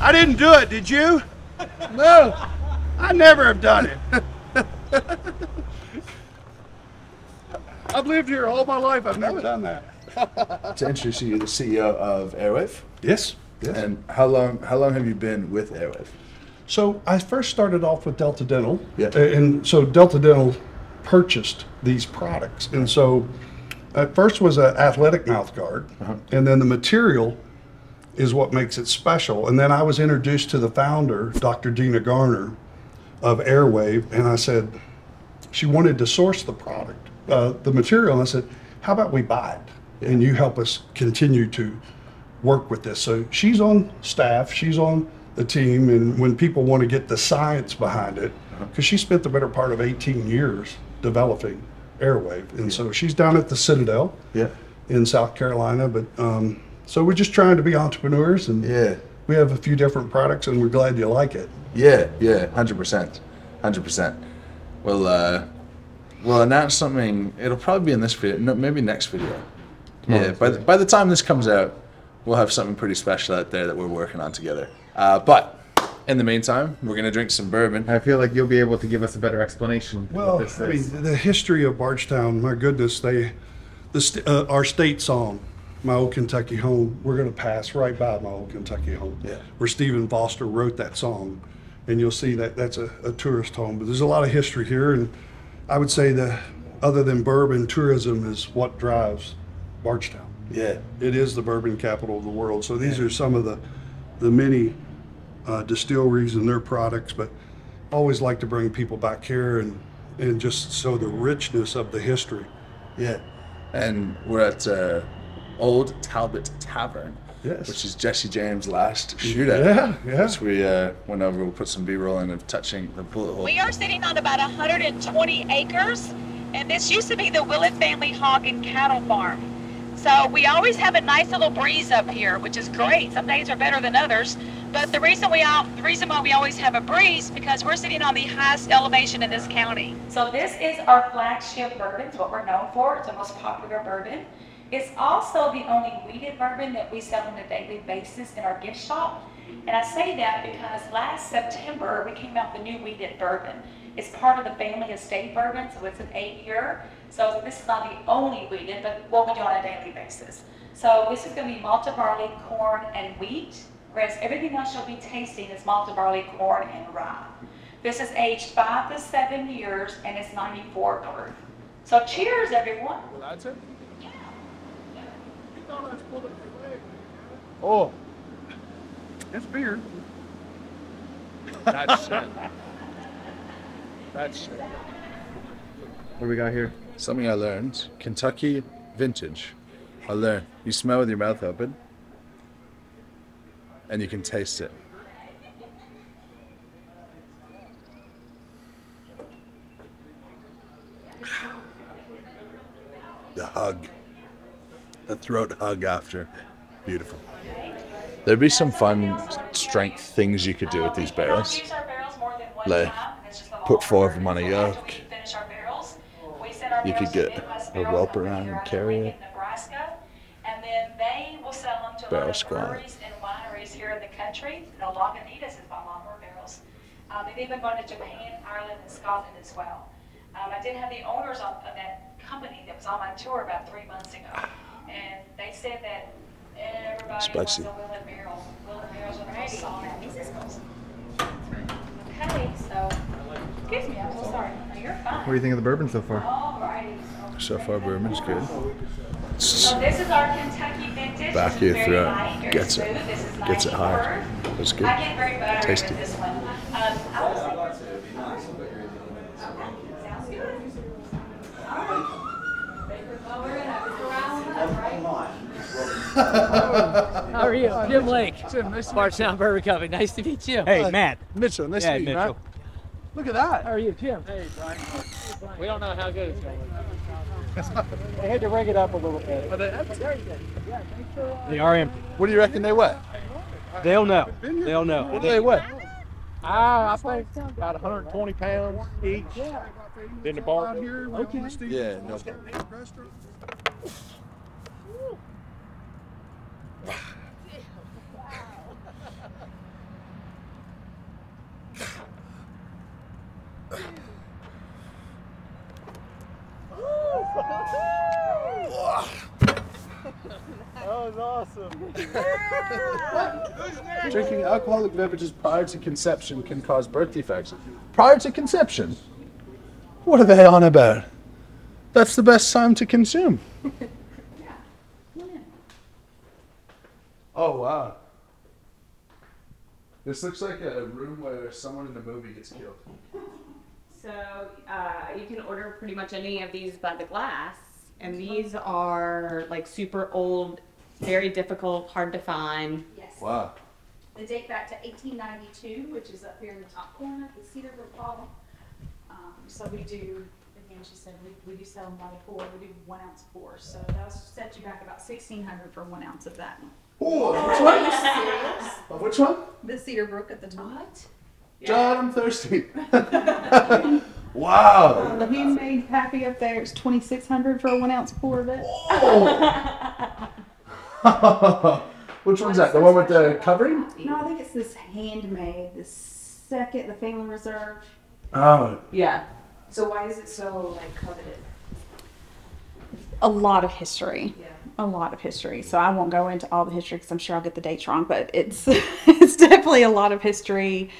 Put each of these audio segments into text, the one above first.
I didn't do it, did you? No, I never have done it. I've lived here all my life. I've never done that. To introduce you, the CEO of AirWaav. Yes. Yes. And how long have you been with AirWaav? So I first started off with Delta Dental. Yeah. And so Delta Dental purchased these products. And so at first was an athletic mouth guard. And then the material is what makes it special. And then I was introduced to the founder, Dr. Dina Garner of AirWaav. And I said, she wanted to source the product, the material. And I said, how about we buy it? And you help us continue to work with this. So she's on staff, she's on the team, and when people want to get the science behind it, because she spent the better part of 18 years developing AirWaav, and so she's down at the Citadel in South Carolina. But so we're just trying to be entrepreneurs, and we have a few different products, and we're glad you like it. Yeah, 100%. We'll announce something. It'll probably be in this video, no, maybe next video. Yeah, by the time this comes out, we'll have something pretty special out there that we're working on together. But in the meantime, we're gonna drink some bourbon. I feel like you'll be able to give us a better explanation. Well, I mean, the history of Bardstown, my goodness, our state song, My Old Kentucky Home, we're gonna pass right by My Old Kentucky Home, where Stephen Foster wrote that song. And you'll see that that's a tourist home. But there's a lot of history here, and I would say that other than bourbon, tourism is what drives Bardstown. Yeah. It is the bourbon capital of the world. So these are some of the many distilleries and their products, but always like to bring people back here and just show the richness of the history. Yeah. And we're at Old Talbot Tavern, which is Jesse James' last shootout. Yeah. So we went over, we'll put some B-roll in of touching the bullet hole. We are sitting on about 120 acres, and this used to be the Willett family hog and cattle farm. So we always have a nice little breeze up here, which is great. Some days are better than others. But the reason why we always have a breeze, because we're sitting on the highest elevation in this county. So this is our flagship bourbon. It's what we're known for. It's the most popular bourbon. It's also the only wheated bourbon that we sell on a daily basis in our gift shop. And I say that because last September we came out with a new wheated bourbon. It's part of the family estate bourbon, so it's an 8-year. So this is not the only wheated, but what we do on a daily basis. So this is going to be malted barley, corn, and wheat, whereas everything else you'll be tasting is malted barley, corn, and rye. This is aged 5 to 7 years, and it's 94 proof. So cheers, everyone. Well, that's it. Yeah. Oh, it's beer. That's it. That's it. What do we got here? Something I learned, Kentucky vintage. I learned, you smell with your mouth open, and you can taste it. The hug, the throat hug after, beautiful. There'd be some fun strength things you could do with these barrels. Like, put 4 of them on a yoke. You could get a rope around and carry it. And then they will sell them to Barrel other squat. breweries and wineries here in the country. You know, Lagunitas is by Lawnmower Barrels. They've even gone to Japan, Ireland, and Scotland as well. I did have the owners of that company that was on my tour about 3 months ago, and they said that everybody Spicy. wants a Willett barrel. Willett barrels are very soft. Okay, so, excuse me, I'm so sorry. No, you're fine. What do you think of the bourbon so far? Alrighty. So far, bourbon's good. So this is our Kentucky vintage. Back This of your is very throat, light, very gets smooth. it, This is gets it 90 hard. proof. That's good. I get very buttery Tasty. with this one. I was like, sounds good. All right. Well, we're gonna go around, right? How are you? Jim Lake. Jim, nice to meet you. Bardstown Bourbon Company. Nice to meet you. Hey, Matt. Mitchell, nice to meet you, Mitchell. Matt. Look at that. How are you, Jim? Hey, Brian. We don't know how good it's going. I had to ring it up a little bit. Are they empty? They are empty. What do you reckon they weigh? They'll know. They'll know. What do they weigh? I think about 120 pounds each. In the bar. Okay. Yeah, no. That was awesome. Drinking alcoholic beverages prior to conception can cause birth defects. Prior to conception? What are they on about? That's the best time to consume. Oh, wow. This looks like a room where someone in the movie gets killed. So you can order pretty much any of these by the glass, and these are like super old, very difficult, hard to find. Yes. Wow. They date back to 1892, which is up here in the top corner, the cedar wood bottle. So we do, again, she said we do sell them by the pour. We do 1 ounce pours. So that'll set you back about $1,600 for 1 ounce of that. Oh, which Are you one? serious? Of which one? The cedar brook at the top. God, I'm thirsty. Wow. The handmade pappy up there is $2,600 for a 1 ounce pour of it. Oh. Which one's that? The one with the covering? No, I think it's this handmade. The second, the Family Reserve. Oh. Yeah. So why is it so like coveted? A lot of history. Yeah. A lot of history. So I won't go into all the history because I'm sure I'll get the dates wrong, but it's it's definitely a lot of history.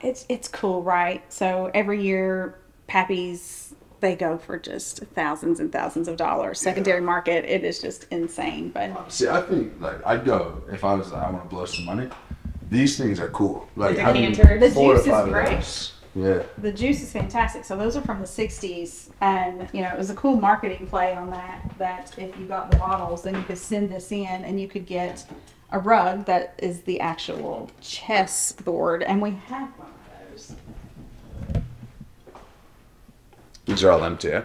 It's cool, right? So every year, Pappies, they go for just thousands and thousands of dollars. Secondary market, it is just insane. But See, I think like I'd go if I was like, I want to blow some money. These things are cool. Like The having decanter. The 4 juice to is 5 of great. those. Yeah. the juice is fantastic. So those are from the 60s, and you know it was a cool marketing play on that. That if you got the bottles, then you could send this in, and you could get a rug that is the actual chess board, and we have one of those. These are all empty, yeah?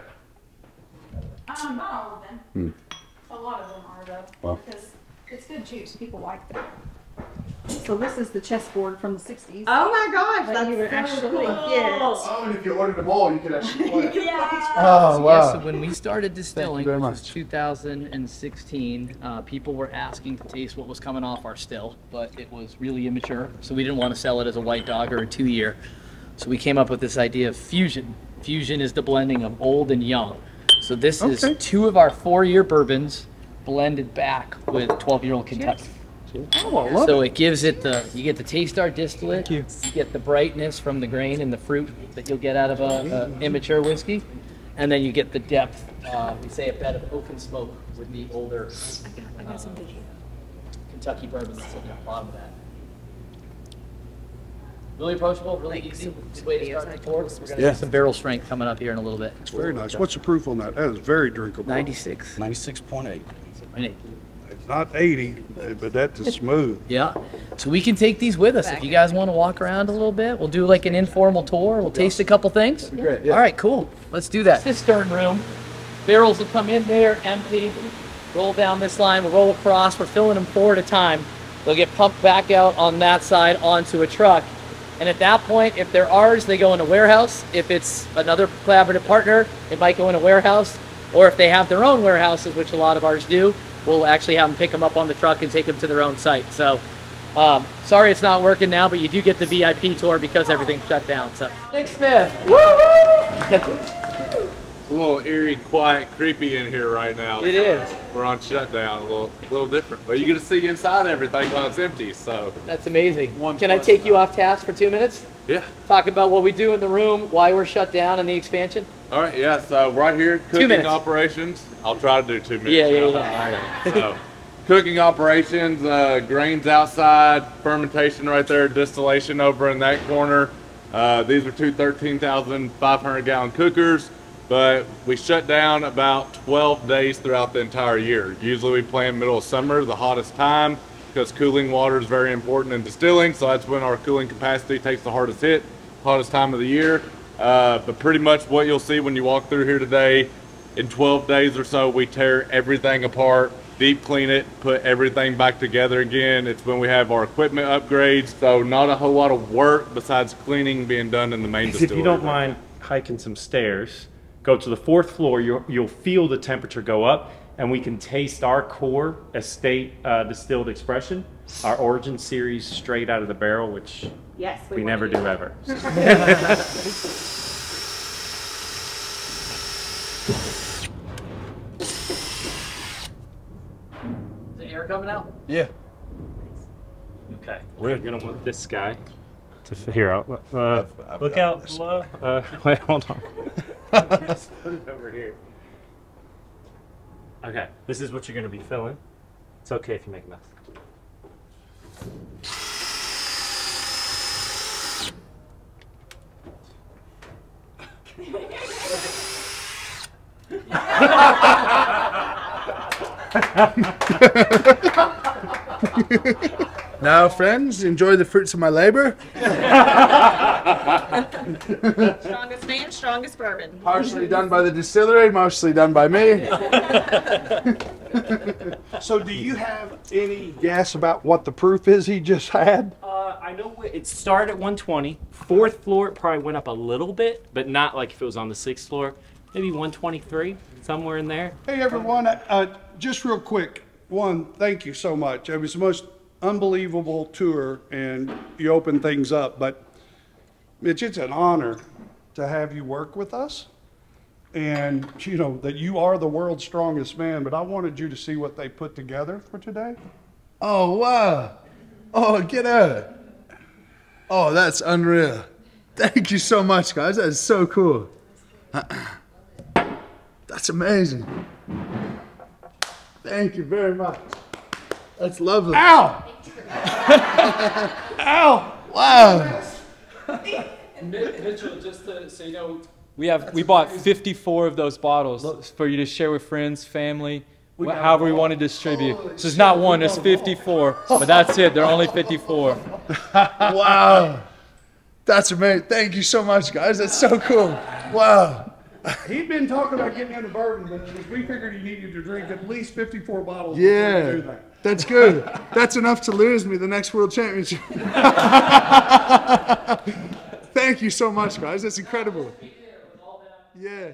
Not all of them. A lot of them are though, Wow. because it's good juice. People like that. So this is the chessboard from the 60s. Oh my gosh, that you would that's so actually cool. get. Oh, and if you ordered them all, you could actually play. Yeah. Oh, Yeah, so when we started distilling, very which was much. 2016, people were asking to taste what was coming off our still, but it was really immature, so we didn't want to sell it as a white dog or a 2-year. So we came up with this idea of fusion. Fusion is the blending of old and young. So this is 2 of our 4-year bourbons blended back with 12-year-old Kentucky. Oh, I love So it gives it you get the taste our distillate, you get the brightness from the grain and the fruit that you'll get out of a immature whiskey, and then you get the depth, we say a bed of oak and smoke with the older Kentucky bourbon that's sitting at the bottom of that. Really approachable, really easy. Good way to start the pour. We're going to get some barrel strength coming up here in a little bit. It's very nice. What's the proof on that? That is very drinkable. 96. 96.8. It's not 80, but that's smooth. Yeah. So we can take these with us. If you guys want to walk around a little bit, we'll do like an informal tour. We'll taste a couple things. Great, yeah. All right, cool. Let's do that. Cistern room. Barrels will come in there, empty. Roll down this line. We'll roll across. We're filling them 4 at a time. They'll get pumped back out on that side onto a truck. And at that point, if they're ours, they go in a warehouse. If it's another collaborative partner, it might go in a warehouse. Or if they have their own warehouses, which a lot of ours do, we'll actually have them pick them up on the truck and take them to their own site. So, sorry it's not working now, but you do get the VIP tour because everything's shut down. So, Nick Smith. It's a little eerie, quiet, creepy in here right now. It is. We're on shutdown, a little different. But you get to see inside everything while it's empty, so. That's amazing. Can I take you off task for 2 minutes? Yeah. Talk about what we do in the room, why we're shut down, and the expansion? All right, yeah, so right here, 2 cooking minutes. operations. I'll try to do 2 minutes. Yeah. All right, so, cooking operations, grains outside, fermentation right there, distillation over in that corner. These are 2 13,500 gallon cookers. But we shut down about 12 days throughout the entire year. Usually we plan middle of summer, the hottest time, because cooling water is very important in distilling. So that's when our cooling capacity takes the hardest hit, hottest time of the year. But pretty much what you'll see when you walk through here today, in 12 days or so, we tear everything apart, deep clean it, put everything back together again. It's when we have our equipment upgrades. So not a whole lot of work besides cleaning being done in the main distillery. If you don't mind hiking some stairs, go to the 4th floor, you'll feel the temperature go up, and we can taste our core estate distilled expression, our origin series straight out of the barrel, which Yes, we never do ever. coming out? Yeah. Okay. We're gonna want this guy to here. Look out below. Wait, hold on. Just put it over here. Okay. This is what you're gonna be filling. It's okay if you make a mess. Now, friends, enjoy the fruits of my labor. Strongest man, strongest bourbon. Partially done by the distillery, mostly done by me. So do you have any guess about what the proof is he just had? I know it started at 120. Fourth floor, it probably went up a little bit, but not like if it was on the sixth floor. Maybe 123, somewhere in there. Hey everyone, just real quick, thank you so much. It was the most unbelievable tour and you opened things up, but it's just an honor to have you work with us. And you know that you are the world's strongest man, but I wanted you to see what they put together for today. Oh, wow. Oh, get out. Oh, that's unreal. Thank you so much, guys. That is so cool. That's amazing. Thank you very much. That's lovely. Ow! Ow! Wow. Mitchell, just so you know, we bought 54 of those bottles for you to share with friends, family, however we want to distribute. So it's not one, it's 54, but that's it. They're only 54. Wow. That's amazing. Thank you so much, guys. That's so cool. Wow. He'd been talking about getting into bourbon, but we figured he needed to drink at least 54 bottles. Yeah, before we do that. that's good. That's enough to lose me the next World Championship. Thank you so much, guys. That's incredible. Yeah.